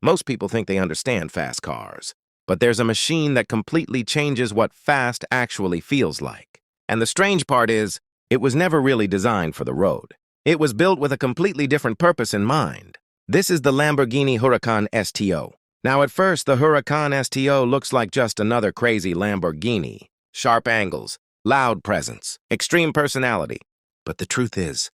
Most people think they understand fast cars, but there's a machine that completely changes what fast actually feels like. And the strange part is, it was never really designed for the road. It was built with a completely different purpose in mind. This is the Lamborghini Huracán STO. Now at first, the Huracán STO looks like just another crazy Lamborghini. Sharp angles, loud presence, extreme personality. But the truth is,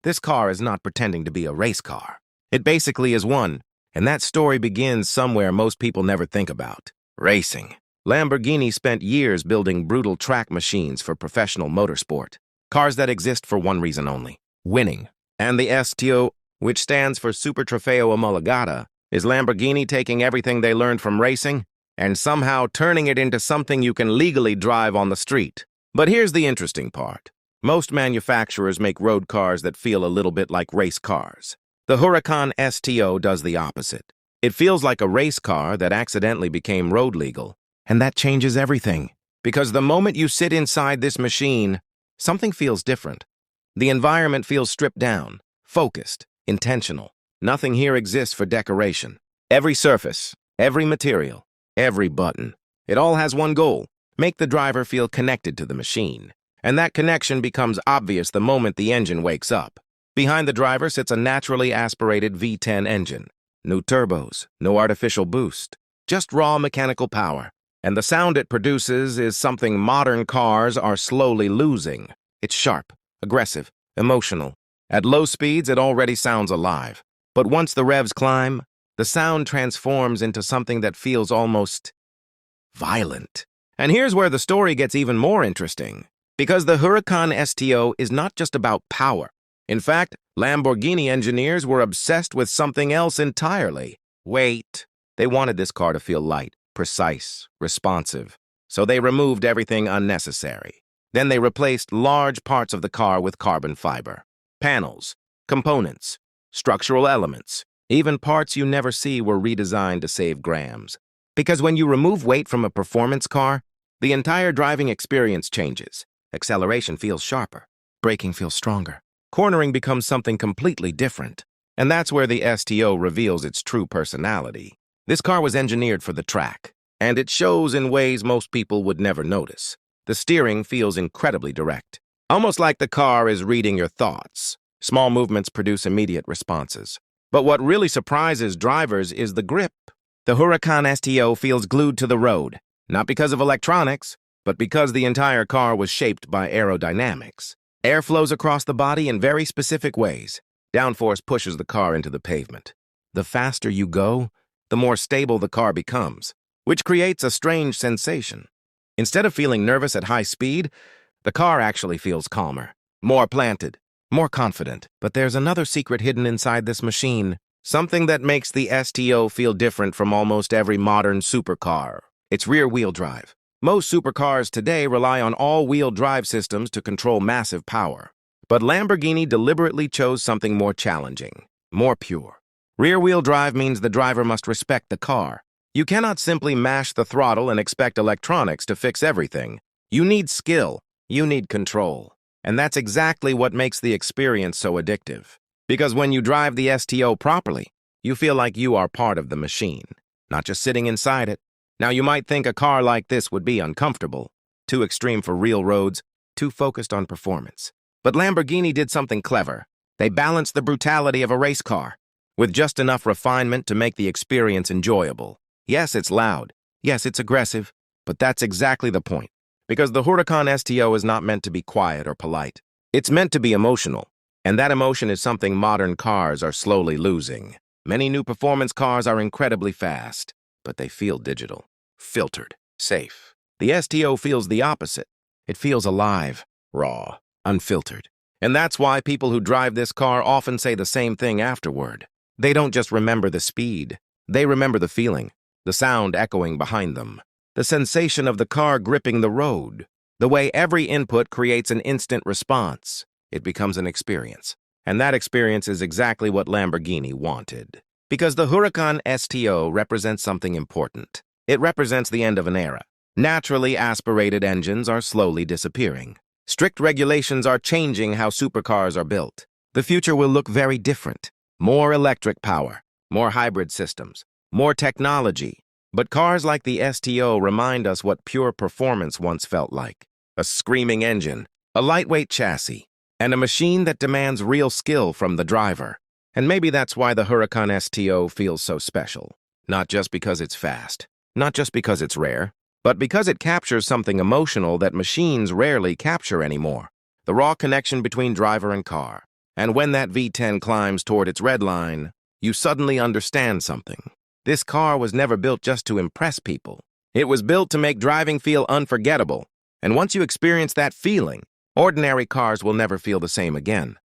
this car is not pretending to be a race car. It basically is one, and that story begins somewhere most people never think about. Racing. Lamborghini spent years building brutal track machines for professional motorsport. Cars that exist for one reason only: winning. And the STO, which stands for Super Trofeo Omologata, is Lamborghini taking everything they learned from racing and somehow turning it into something you can legally drive on the street. But here's the interesting part. Most manufacturers make road cars that feel a little bit like race cars. The Huracán STO does the opposite. It feels like a race car that accidentally became road legal. And that changes everything. Because the moment you sit inside this machine, something feels different. The environment feels stripped down, focused, intentional. Nothing here exists for decoration. Every surface, every material, every button. It all has one goal: make the driver feel connected to the machine. And that connection becomes obvious the moment the engine wakes up. Behind the driver sits a naturally aspirated V10 engine. No turbos, no artificial boost, just raw mechanical power. And the sound it produces is something modern cars are slowly losing. It's sharp, aggressive, emotional. At low speeds, it already sounds alive. But once the revs climb, the sound transforms into something that feels almost violent. And here's where the story gets even more interesting. Because the Huracán STO is not just about power. In fact, Lamborghini engineers were obsessed with something else entirely: weight. They wanted this car to feel light, precise, responsive. So they removed everything unnecessary. Then they replaced large parts of the car with carbon fiber. Panels, components, structural elements, even parts you never see were redesigned to save grams. Because when you remove weight from a performance car, the entire driving experience changes. Acceleration feels sharper, braking feels stronger. Cornering becomes something completely different. And that's where the STO reveals its true personality. This car was engineered for the track, and it shows in ways most people would never notice. The steering feels incredibly direct, almost like the car is reading your thoughts. Small movements produce immediate responses. But what really surprises drivers is the grip. The Huracán STO feels glued to the road, not because of electronics, but because the entire car was shaped by aerodynamics. Air flows across the body in very specific ways. Downforce pushes the car into the pavement. The faster you go, the more stable the car becomes, which creates a strange sensation. Instead of feeling nervous at high speed, the car actually feels calmer, more planted, more confident. But there's another secret hidden inside this machine, something that makes the STO feel different from almost every modern supercar. It's rear-wheel drive. Most supercars today rely on all-wheel drive systems to control massive power. But Lamborghini deliberately chose something more challenging, more pure. Rear-wheel drive means the driver must respect the car. You cannot simply mash the throttle and expect electronics to fix everything. You need skill. You need control. And that's exactly what makes the experience so addictive. Because when you drive the STO properly, you feel like you are part of the machine, not just sitting inside it. Now, you might think a car like this would be uncomfortable, too extreme for real roads, too focused on performance. But Lamborghini did something clever. They balanced the brutality of a race car with just enough refinement to make the experience enjoyable. Yes, it's loud. Yes, it's aggressive. But that's exactly the point. Because the Huracán STO is not meant to be quiet or polite. It's meant to be emotional. And that emotion is something modern cars are slowly losing. Many new performance cars are incredibly fast, but they feel digital, filtered, safe. The STO feels the opposite. It feels alive, raw, unfiltered. And that's why people who drive this car often say the same thing afterward. They don't just remember the speed. They remember the feeling, the sound echoing behind them, the sensation of the car gripping the road, the way every input creates an instant response. It becomes an experience. And that experience is exactly what Lamborghini wanted. Because the Huracán STO represents something important. It represents the end of an era. Naturally aspirated engines are slowly disappearing. Strict regulations are changing how supercars are built. The future will look very different. More electric power, more hybrid systems, more technology. But cars like the STO remind us what pure performance once felt like. A screaming engine, a lightweight chassis, and a machine that demands real skill from the driver. And maybe that's why the Huracán STO feels so special. Not just because it's fast, not just because it's rare, but because it captures something emotional that machines rarely capture anymore. The raw connection between driver and car. And when that V10 climbs toward its red line, you suddenly understand something. This car was never built just to impress people. It was built to make driving feel unforgettable. And once you experience that feeling, ordinary cars will never feel the same again.